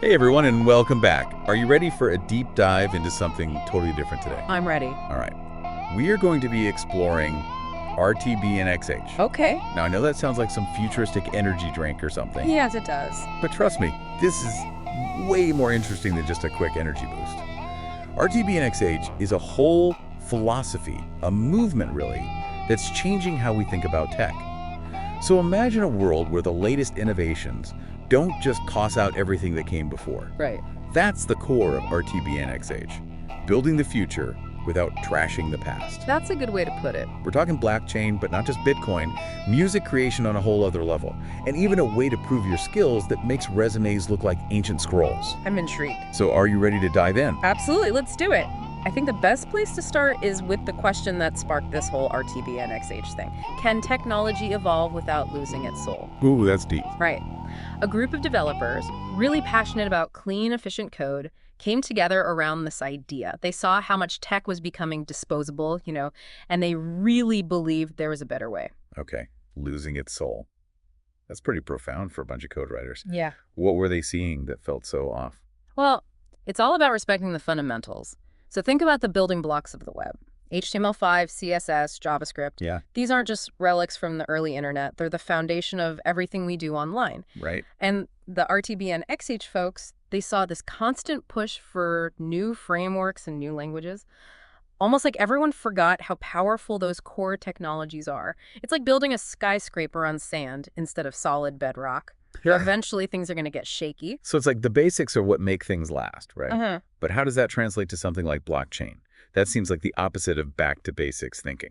Hey everyone, and welcome back. Are you ready for a deep dive into something totally different today? I'm ready. All right. We are going to be exploring RTBNXH. Okay. Now, I know that sounds like some futuristic energy drink or something. Yes, it does. But trust me, this is way more interesting than just a quick energy boost. RTBNXH is a whole philosophy, a movement really, that's changing how we think about tech. So imagine a world where the latest innovations don't just toss out everything that came before. Right. That's the core of RTBNXH, building the future without trashing the past. That's a good way to put it. We're talking blockchain, but not just Bitcoin, music creation on a whole other level, and even a way to prove your skills that makes resumes look like ancient scrolls. I'm intrigued. So are you ready to dive in? Absolutely, let's do it. I think the best place to start is with the question that sparked this whole RTBNXH thing. Can technology evolve without losing its soul? Ooh, that's deep. Right. A group of developers, really passionate about clean, efficient code, came together around this idea. They saw how much tech was becoming disposable, and they really believed there was a better way. Okay, losing its soul. That's pretty profound for a bunch of code writers. Yeah. What were they seeing that felt so off? Well, it's all about respecting the fundamentals. So think about the building blocks of the web. HTML5, CSS, JavaScript. Yeah. These aren't just relics from the early internet. They're the foundation of everything we do online. Right. And the RTBNXH folks, they saw this constant push for new frameworks and new languages. Almost like everyone forgot how powerful those core technologies are. It's like building a skyscraper on sand instead of solid bedrock. Yeah. Eventually, things are going to get shaky. So it's like the basics are what make things last, right? Uh-huh. But how does that translate to something like blockchain? That seems like the opposite of back to basics thinking.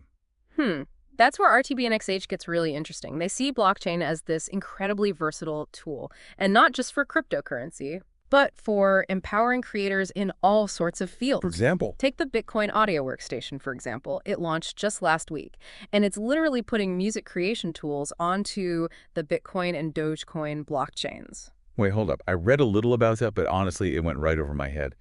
That's where RTBNXH gets really interesting. They see blockchain as this incredibly versatile tool, and not just for cryptocurrency, but for empowering creators in all sorts of fields. For example? Take the Bitcoin Audio Workstation, for example. It launched just last week, and it's literally putting music creation tools onto the Bitcoin and Dogecoin blockchains. Wait, hold up. I read a little about that, but honestly, it went right over my head.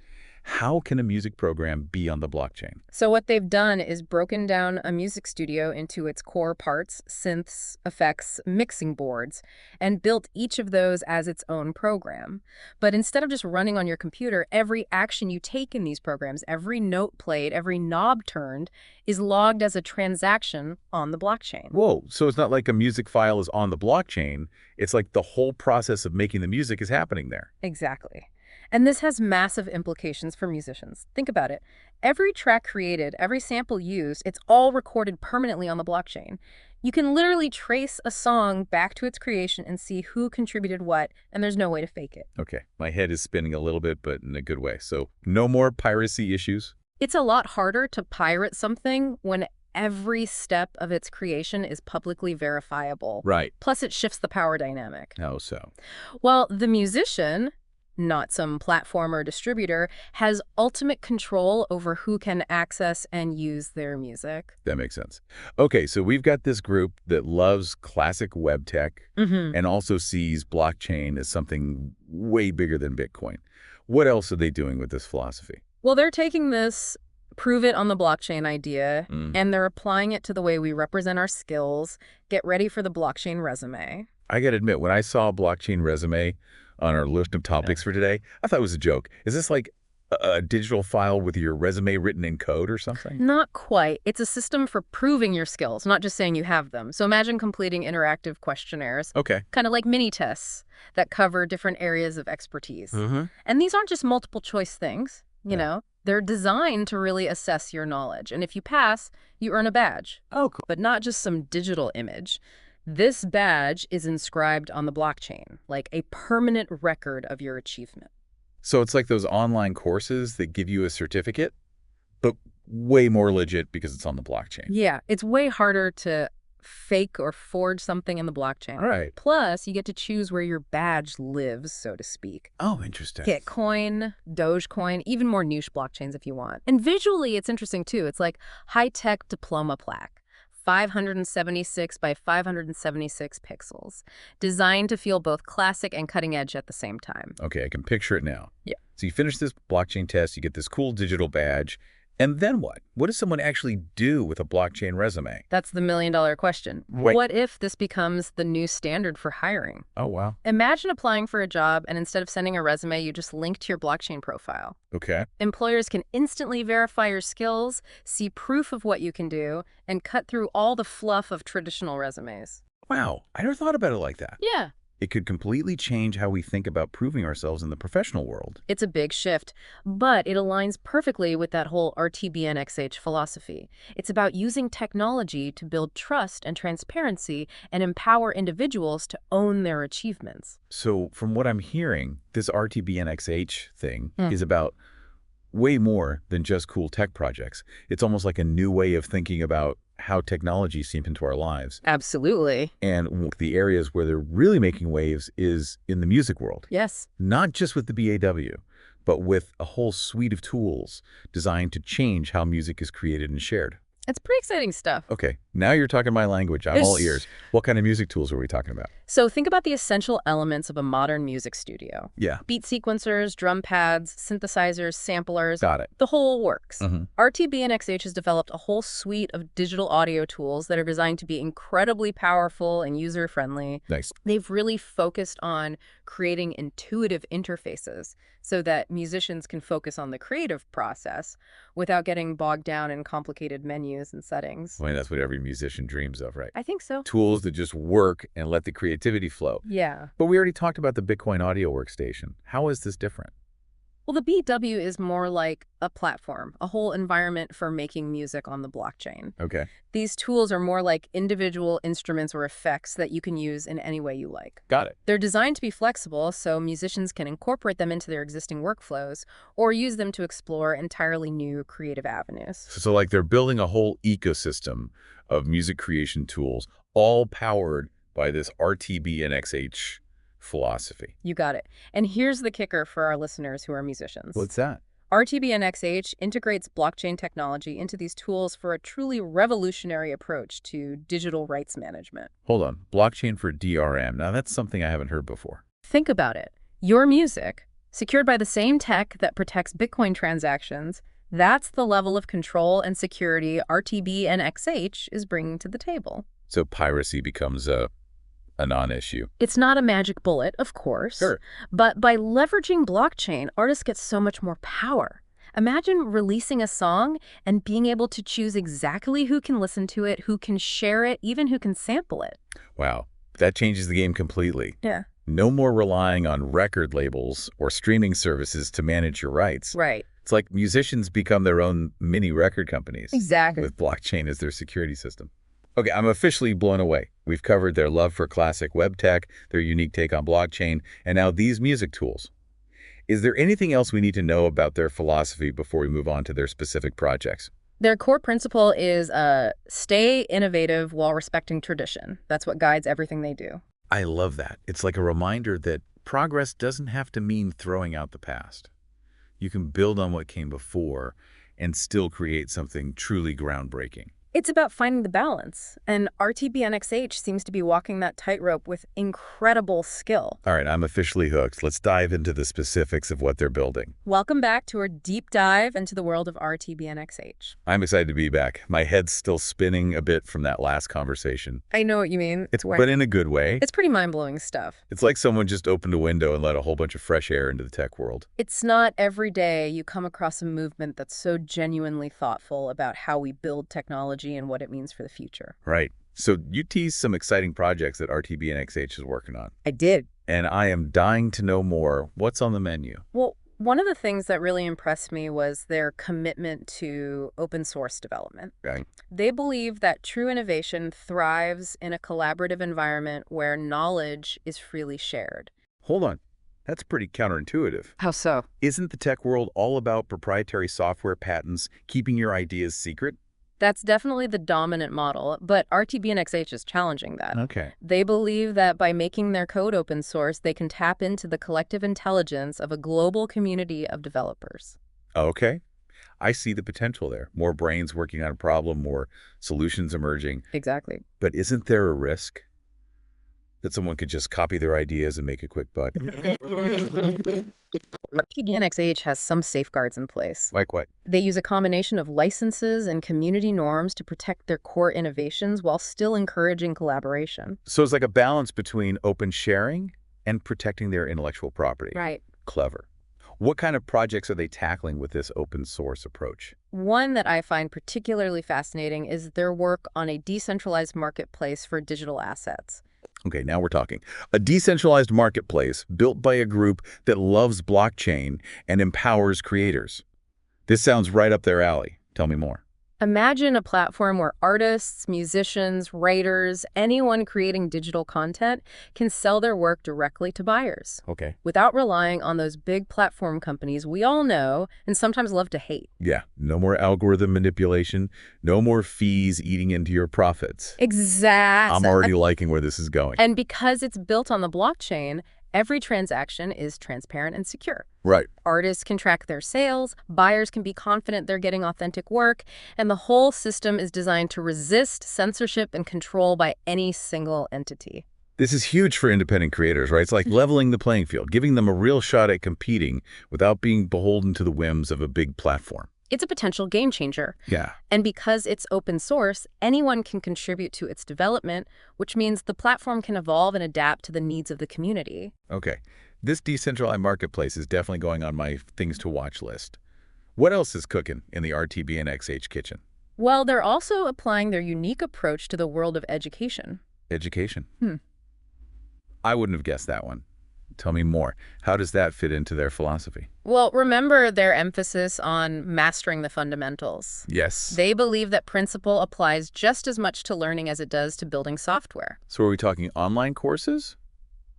How can a music program be on the blockchain? So what they've done is broken down a music studio into its core parts, synths, effects, mixing boards, and built each of those as its own program. But instead of just running on your computer, every action you take in these programs, every note played, every knob turned, is logged as a transaction on the blockchain. Whoa, so it's not like a music file is on the blockchain. It's like the whole process of making the music is happening there. Exactly. And this has massive implications for musicians. Think about it. Every track created, every sample used, it's all recorded permanently on the blockchain. You can literally trace a song back to its creation and see who contributed what, and there's no way to fake it. Okay, my head is spinning a little bit, but in a good way. So no more piracy issues? It's a lot harder to pirate something when every step of its creation is publicly verifiable. Right. Plus, it shifts the power dynamic. How so? Well, the musician, not some platform or distributor, has ultimate control over who can access and use their music. That makes sense. Okay, so we've got this group that loves classic web tech and also sees blockchain as something way bigger than Bitcoin. What else are they doing with this philosophy? Well, they're taking this prove it on the blockchain idea, and they're applying it to the way we represent our skills, get ready for the blockchain resume. I gotta admit, when I saw a blockchain resume on our list of topics for today, I thought it was a joke. Is this like a digital file with your resume written in code or something? Not quite. It's a system for proving your skills, not just saying you have them. So imagine completing interactive questionnaires. Okay. Kind of like mini tests that cover different areas of expertise. And these aren't just multiple choice things, you know. They're designed to really assess your knowledge. And if you pass, you earn a badge. Oh, cool. But not just some digital image. This badge is inscribed on the blockchain, like a permanent record of your achievement. So it's like those online courses that give you a certificate, but way more legit because it's on the blockchain. Yeah, it's way harder to fake or forge something in the blockchain. All right. Plus, you get to choose where your badge lives, so to speak. Oh, interesting. Bitcoin, Dogecoin, even more niche blockchains if you want. And visually, it's interesting too. It's like high-tech diploma plaque. 576 by 576 pixels, designed to feel both classic and cutting edge at the same time. Okay, I can picture it now. Yeah. So you finish this blockchain test, you get this cool digital badge, And then what? What does someone actually do with a blockchain resume? That's the million-dollar question. Wait. What if this becomes the new standard for hiring? Oh, wow. Imagine applying for a job and instead of sending a resume, you just link to your blockchain profile. Okay. Employers can instantly verify your skills, see proof of what you can do, and cut through all the fluff of traditional resumes. Wow. I never thought about it like that. Yeah. It could completely change how we think about proving ourselves in the professional world. It's a big shift, but it aligns perfectly with that whole RTBNXH philosophy. It's about using technology to build trust and transparency and empower individuals to own their achievements. So from what I'm hearing, this RTBNXH thing is about way more than just cool tech projects. It's almost like a new way of thinking about how technology seeps into our lives. Absolutely. And the areas where they're really making waves is in the music world. Yes. Not just with the BAW, but with a whole suite of tools designed to change how music is created and shared. It's pretty exciting stuff. Okay, now you're talking my language. I'm all ears. What kind of music tools are we talking about? So think about the essential elements of a modern music studio. Yeah. Beat sequencers, drum pads, synthesizers, samplers. Got it. The whole works. RTBNXH has developed a whole suite of digital audio tools that are designed to be incredibly powerful and user-friendly. Nice. They've really focused on creating intuitive interfaces so that musicians can focus on the creative process without getting bogged down in complicated menus and settings. I mean, that's what every musician dreams of, right? I think so. Tools that just work and let the creativity flow. Yeah. But we already talked about the Bitcoin Audio Workstation. How is this different? Well, the BW is more like a platform, a whole environment for making music on the blockchain. Okay. These tools are more like individual instruments or effects that you can use in any way you like. Got it. They're designed to be flexible, so musicians can incorporate them into their existing workflows or use them to explore entirely new creative avenues. So like they're building a whole ecosystem of music creation tools, all powered by this RTBNXH philosophy. You got it. And here's the kicker for our listeners who are musicians. What's that? RTBNXH integrates blockchain technology into these tools for a truly revolutionary approach to digital rights management. Hold on. Blockchain for DRM. Now, that's something I haven't heard before. Think about it. Your music, secured by the same tech that protects Bitcoin transactions, that's the level of control and security RTBNXH is bringing to the table. So piracy becomes a non-issue. It's not a magic bullet, of course. Sure. But by leveraging blockchain, artists get so much more power. Imagine releasing a song and being able to choose exactly who can listen to it, who can share it, even who can sample it. Wow. That changes the game completely. Yeah. No more relying on record labels or streaming services to manage your rights. Right. It's like musicians become their own mini record companies. Exactly. With blockchain as their security system. Okay, I'm officially blown away. We've covered their love for classic web tech, their unique take on blockchain, and now these music tools. Is there anything else we need to know about their philosophy before we move on to their specific projects? Their core principle is stay innovative while respecting tradition. That's what guides everything they do. I love that. It's like a reminder that progress doesn't have to mean throwing out the past. You can build on what came before and still create something truly groundbreaking. It's about finding the balance, and RTBNXH seems to be walking that tightrope with incredible skill. All right, I'm officially hooked. Let's dive into the specifics of what they're building. Welcome back to our deep dive into the world of RTBNXH. I'm excited to be back. My head's still spinning a bit from that last conversation. I know what you mean. But in a good way. It's pretty mind-blowing stuff. It's like someone just opened a window and let a whole bunch of fresh air into the tech world. It's not every day you come across a movement that's so genuinely thoughtful about how we build technology and what it means for the future. Right. So you teased some exciting projects that RTBNXH is working on. I did. And I am dying to know more. What's on the menu? Well, one of the things that really impressed me was their commitment to open source development. Okay. They believe that true innovation thrives in a collaborative environment where knowledge is freely shared. Hold on. That's pretty counterintuitive. How so? Isn't the tech world all about proprietary software patents, keeping your ideas secret? That's definitely the dominant model, but RTBNXH is challenging that. Okay. They believe that by making their code open source, they can tap into the collective intelligence of a global community of developers. Okay. I see the potential there. More brains working on a problem, more solutions emerging. Exactly. But isn't there a risk that someone could just copy their ideas and make a quick buck? RTBNXH has some safeguards in place. Like what? They use a combination of licenses and community norms to protect their core innovations while still encouraging collaboration. So it's like a balance between open sharing and protecting their intellectual property. Right. Clever. What kind of projects are they tackling with this open source approach? One that I find particularly fascinating is their work on a decentralized marketplace for digital assets. Okay, now we're talking. A decentralized marketplace built by a group that loves blockchain and empowers creators. This sounds right up their alley. Tell me more. Imagine a platform where artists, musicians, writers, anyone creating digital content can sell their work directly to buyers Okay. without relying on those big platform companies we all know and sometimes love to hate. Yeah, no more algorithm manipulation, no more fees eating into your profits. Exactly. I'm already liking where this is going. And because it's built on the blockchain, every transaction is transparent and secure. Right. Artists can track their sales, buyers can be confident they're getting authentic work, and the whole system is designed to resist censorship and control by any single entity. This is huge for independent creators, right? It's like leveling the playing field, giving them a real shot at competing without being beholden to the whims of a big platform. It's a potential game changer. Yeah. And because it's open source, anyone can contribute to its development, which means the platform can evolve and adapt to the needs of the community. Okay. This decentralized marketplace is definitely going on my things to watch list. What else is cooking in the RTBNXH kitchen? Well, they're also applying their unique approach to the world of education. Education. I wouldn't have guessed that one. Tell me more. How does that fit into their philosophy? Well, remember their emphasis on mastering the fundamentals. Yes. They believe that principle applies just as much to learning as it does to building software. So are we talking online courses?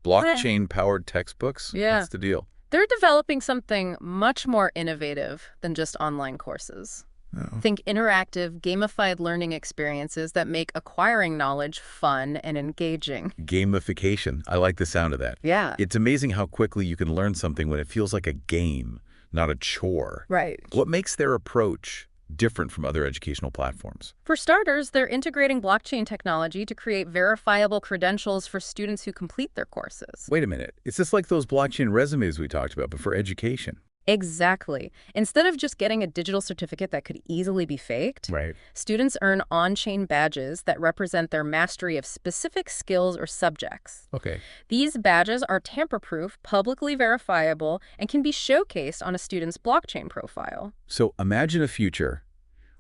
Blockchain-powered textbooks? Yeah. What's the deal? They're developing something much more innovative than just online courses. Oh. Think interactive, gamified learning experiences that make acquiring knowledge fun and engaging. Gamification. I like the sound of that. Yeah. It's amazing how quickly you can learn something when it feels like a game, not a chore. Right. What makes their approach different from other educational platforms? For starters, they're integrating blockchain technology to create verifiable credentials for students who complete their courses. Wait a minute. Is this like those blockchain resumes we talked about, but for education? Exactly. Instead of just getting a digital certificate that could easily be faked, Right. students earn on-chain badges that represent their mastery of specific skills or subjects. Okay. These badges are tamper-proof, publicly verifiable, and can be showcased on a student's blockchain profile. So imagine a future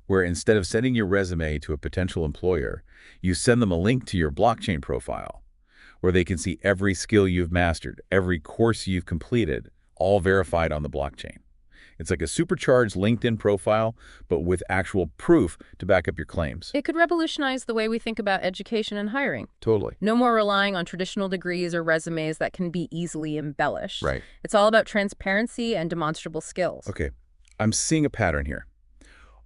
where instead of sending your resume to a potential employer, you send them a link to your blockchain profile where they can see every skill you've mastered, every course you've completed, all verified on the blockchain. It's like a supercharged LinkedIn profile, but with actual proof to back up your claims. It could revolutionize the way we think about education and hiring. Totally. No more relying on traditional degrees or resumes that can be easily embellished. Right. It's all about transparency and demonstrable skills. Okay. I'm seeing a pattern here.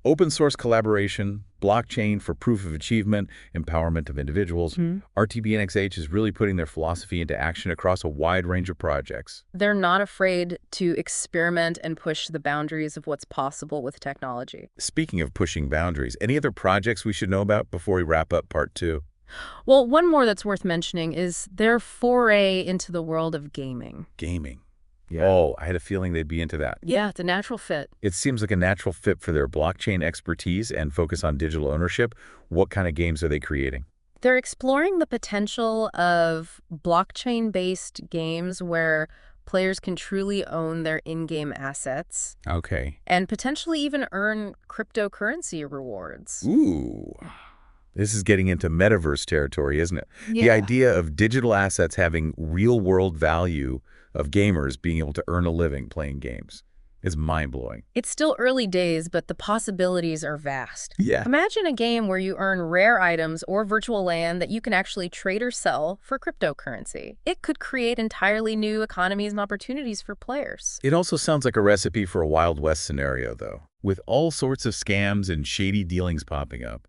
Open source collaboration, blockchain for proof of achievement, empowerment of individuals. RTBNXH is really putting their philosophy into action across a wide range of projects. They're not afraid to experiment and push the boundaries of what's possible with technology. Speaking of pushing boundaries, any other projects we should know about before we wrap up part 2? Well, one more that's worth mentioning is their foray into the world of gaming. Gaming. Yeah. Oh, I had a feeling they'd be into that. Yeah, it's a natural fit. It seems like a natural fit for their blockchain expertise and focus on digital ownership. What kind of games are they creating? They're exploring the potential of blockchain-based games where players can truly own their in-game assets. Okay. And potentially even earn cryptocurrency rewards. Ooh. This is getting into metaverse territory, isn't it? Yeah. The idea of digital assets having real-world value of gamers being able to earn a living playing games is mind-blowing. It's still early days, but the possibilities are vast. Yeah. Imagine a game where you earn rare items or virtual land that you can actually trade or sell for cryptocurrency. It could create entirely new economies and opportunities for players. It also sounds like a recipe for a Wild West scenario, though. With all sorts of scams and shady dealings popping up,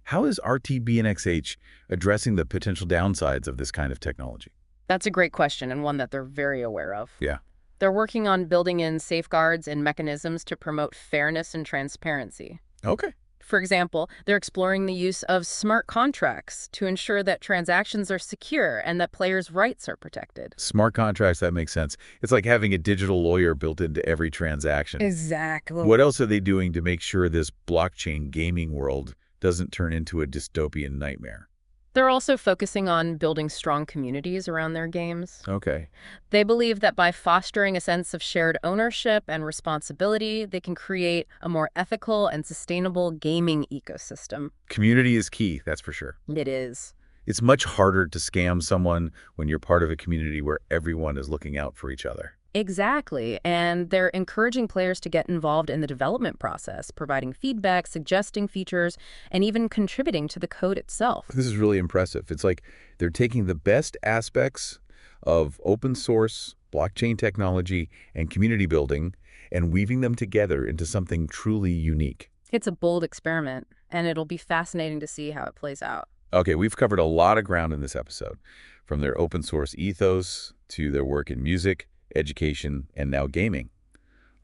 how is RTBNXH addressing the potential downsides of this kind of technology? That's a great question, and one that they're very aware of. Yeah. They're working on building in safeguards and mechanisms to promote fairness and transparency. Okay. For example, they're exploring the use of smart contracts to ensure that transactions are secure and that players' rights are protected. Smart contracts, that makes sense. It's like having a digital lawyer built into every transaction. Exactly. What else are they doing to make sure this blockchain gaming world doesn't turn into a dystopian nightmare? They're also focusing on building strong communities around their games. Okay. They believe that by fostering a sense of shared ownership and responsibility, they can create a more ethical and sustainable gaming ecosystem. Community is key, that's for sure. It is. It's much harder to scam someone when you're part of a community where everyone is looking out for each other. Exactly. And they're encouraging players to get involved in the development process, providing feedback, suggesting features, and even contributing to the code itself. This is really impressive. It's like they're taking the best aspects of open source, blockchain technology, and community building and weaving them together into something truly unique. It's a bold experiment, and it'll be fascinating to see how it plays out. Okay, we've covered a lot of ground in this episode, from their open source ethos to their work in music, education, and now gaming.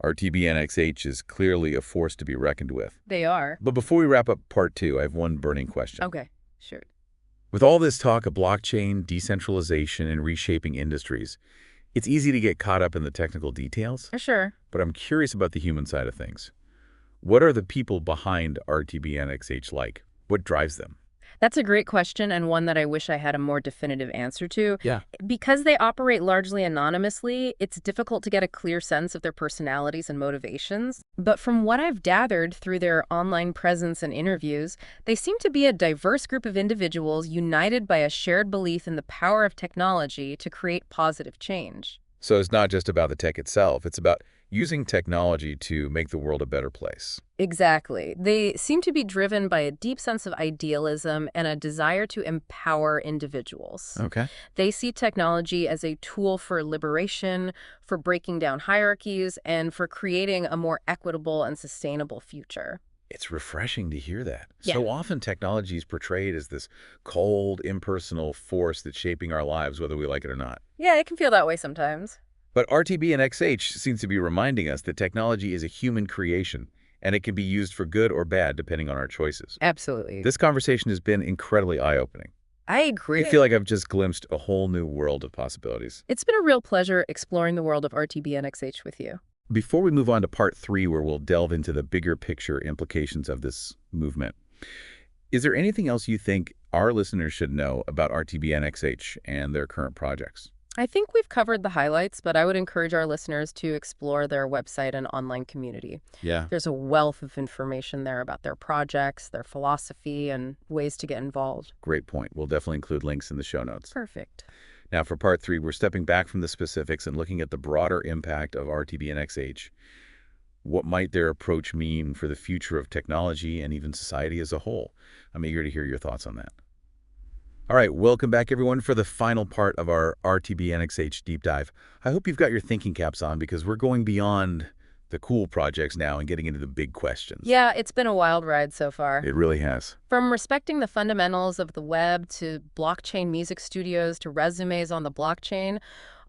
RTBNXH is clearly a force to be reckoned with. They are. But before we wrap up part 2, I have one burning question. Okay, sure. With all this talk of blockchain, decentralization, and reshaping industries, it's easy to get caught up in the technical details, Sure. but I'm curious about the human side of things. What are the people behind RTBNXH like? What drives them? That's a great question, and one that I wish I had a more definitive answer to. Yeah. Because they operate largely anonymously, it's difficult to get a clear sense of their personalities and motivations. But from what I've gathered through their online presence and interviews, they seem to be a diverse group of individuals united by a shared belief in the power of technology to create positive change. So it's not just about the tech itself, it's about using technology to make the world a better place. Exactly. They seem to be driven by a deep sense of idealism and a desire to empower individuals. Okay. They see technology as a tool for liberation, for breaking down hierarchies, and for creating a more equitable and sustainable future. It's refreshing to hear that. Yeah. So often technology is portrayed as this cold, impersonal force that's shaping our lives, whether we like it or not. Yeah, it can feel that way sometimes. But RTBNXH seems to be reminding us that technology is a human creation, and it can be used for good or bad depending on our choices. Absolutely. This conversation has been incredibly eye-opening. I agree. I feel like I've just glimpsed a whole new world of possibilities. It's been a real pleasure exploring the world of RTBNXH with you. Before we move on to part 3, where we'll delve into the bigger picture implications of this movement, is there anything else you think our listeners should know about RTBNXH and their current projects? I think we've covered the highlights, but I would encourage our listeners to explore their website and online community. Yeah. There's a wealth of information there about their projects, their philosophy, and ways to get involved. Great point. We'll definitely include links in the show notes. Perfect. Now, for part 3, we're stepping back from the specifics and looking at the broader impact of RTBNXH. What might their approach mean for the future of technology and even society as a whole? I'm eager to hear your thoughts on that. All right, welcome back, everyone, for the final part of our RTBNXH deep dive. I hope you've got your thinking caps on because we're going beyond the cool projects now and getting into the big questions. Yeah, it's been a wild ride so far. It really has. From respecting the fundamentals of the web to blockchain music studios to resumes on the blockchain,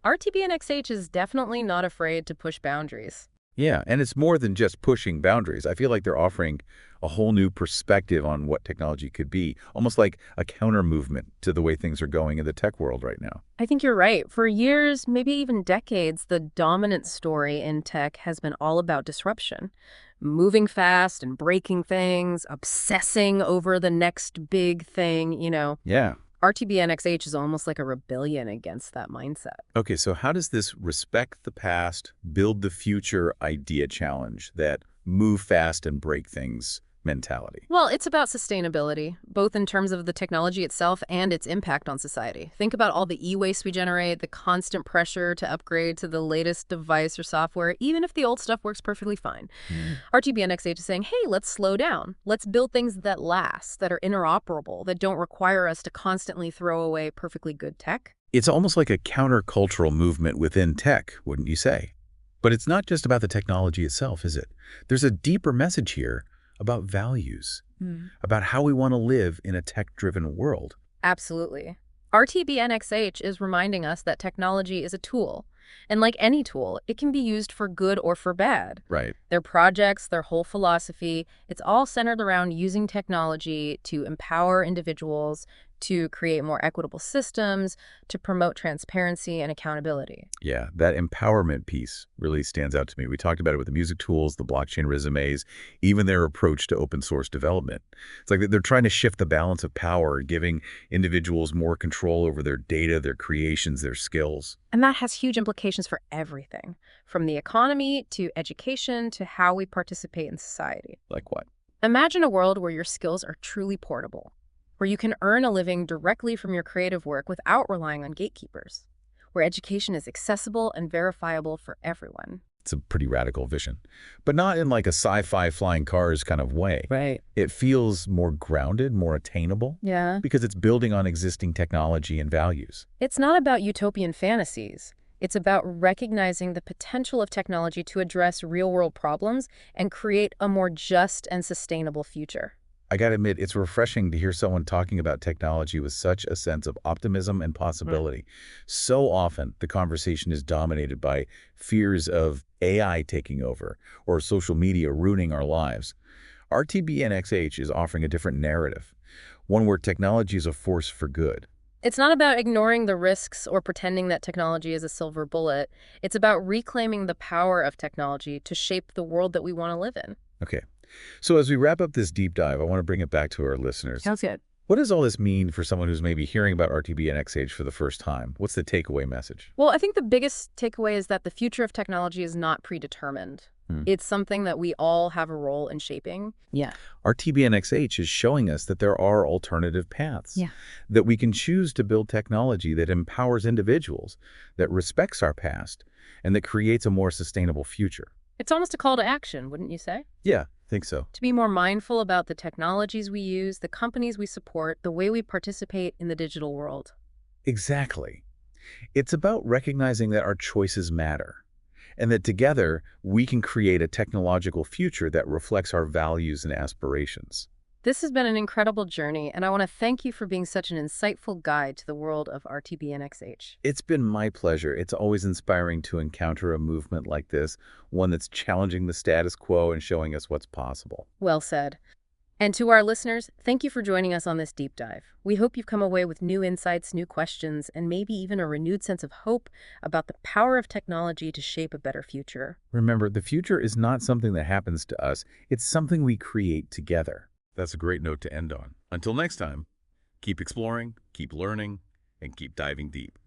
RTBNXH is definitely not afraid to push boundaries. Yeah, and it's more than just pushing boundaries. I feel like they're offering a whole new perspective on what technology could be, almost like a counter movement to the way things are going in the tech world right now. I think you're right. For years, maybe even decades, the dominant story in tech has been all about disruption. Moving fast and breaking things, obsessing over the next big thing, Yeah. RTBNXH is almost like a rebellion against that mindset. Okay, so how does this respect the past, build the future idea challenge that move fast and break things mentality? Well, it's about sustainability, both in terms of the technology itself and its impact on society. Think about all the e-waste we generate, the constant pressure to upgrade to the latest device or software, even if the old stuff works perfectly fine. RTBNXH is saying, hey, let's slow down. Let's build things that last, that are interoperable, that don't require us to constantly throw away perfectly good tech. It's almost like a countercultural movement within tech, wouldn't you say? But it's not just about the technology itself, is it? There's a deeper message here about values, about how we want to live in a tech-driven world. Absolutely. RTBNXH is reminding us that technology is a tool. And like any tool, it can be used for good or for bad. Right. Their projects, their whole philosophy, it's all centered around using technology to empower individuals, to create more equitable systems, to promote transparency and accountability. Yeah, that empowerment piece really stands out to me. We talked about it with the music tools, the blockchain resumes, even their approach to open source development. It's like they're trying to shift the balance of power, giving individuals more control over their data, their creations, their skills. And that has huge implications for everything, from the economy to education to how we participate in society. Like what? Imagine a world where your skills are truly portable, where you can earn a living directly from your creative work without relying on gatekeepers, where education is accessible and verifiable for everyone. It's a pretty radical vision, but not in like a sci-fi flying cars kind of way. Right. It feels more grounded, more attainable, Yeah. because it's building on existing technology and values. It's not about utopian fantasies. It's about recognizing the potential of technology to address real-world problems and create a more just and sustainable future. I gotta admit, it's refreshing to hear someone talking about technology with such a sense of optimism and possibility. So often, the conversation is dominated by fears of AI taking over or social media ruining our lives. RTBNXH is offering a different narrative, one where technology is a force for good. It's not about ignoring the risks or pretending that technology is a silver bullet. It's about reclaiming the power of technology to shape the world that we want to live in. Okay, so as we wrap up this deep dive, I want to bring it back to our listeners. Sounds good. What does all this mean for someone who's maybe hearing about RTBNXH for the first time? What's the takeaway message? Well, I think the biggest takeaway is that the future of technology is not predetermined. It's something that we all have a role in shaping. Yeah. RTBNXH is showing us that there are alternative paths, that we can choose to build technology that empowers individuals, that respects our past, and that creates a more sustainable future. It's almost a call to action, wouldn't you say? Yeah, I think so. To be more mindful about the technologies we use, the companies we support, the way we participate in the digital world. Exactly. It's about recognizing that our choices matter, and that together we can create a technological future that reflects our values and aspirations. This has been an incredible journey, and I want to thank you for being such an insightful guide to the world of RTBNXH. It's been my pleasure. It's always inspiring to encounter a movement like this, one that's challenging the status quo and showing us what's possible. Well said. And to our listeners, thank you for joining us on this deep dive. We hope you've come away with new insights, new questions, and maybe even a renewed sense of hope about the power of technology to shape a better future. Remember, the future is not something that happens to us. It's something we create together. That's a great note to end on. Until next time, keep exploring, keep learning, and keep diving deep.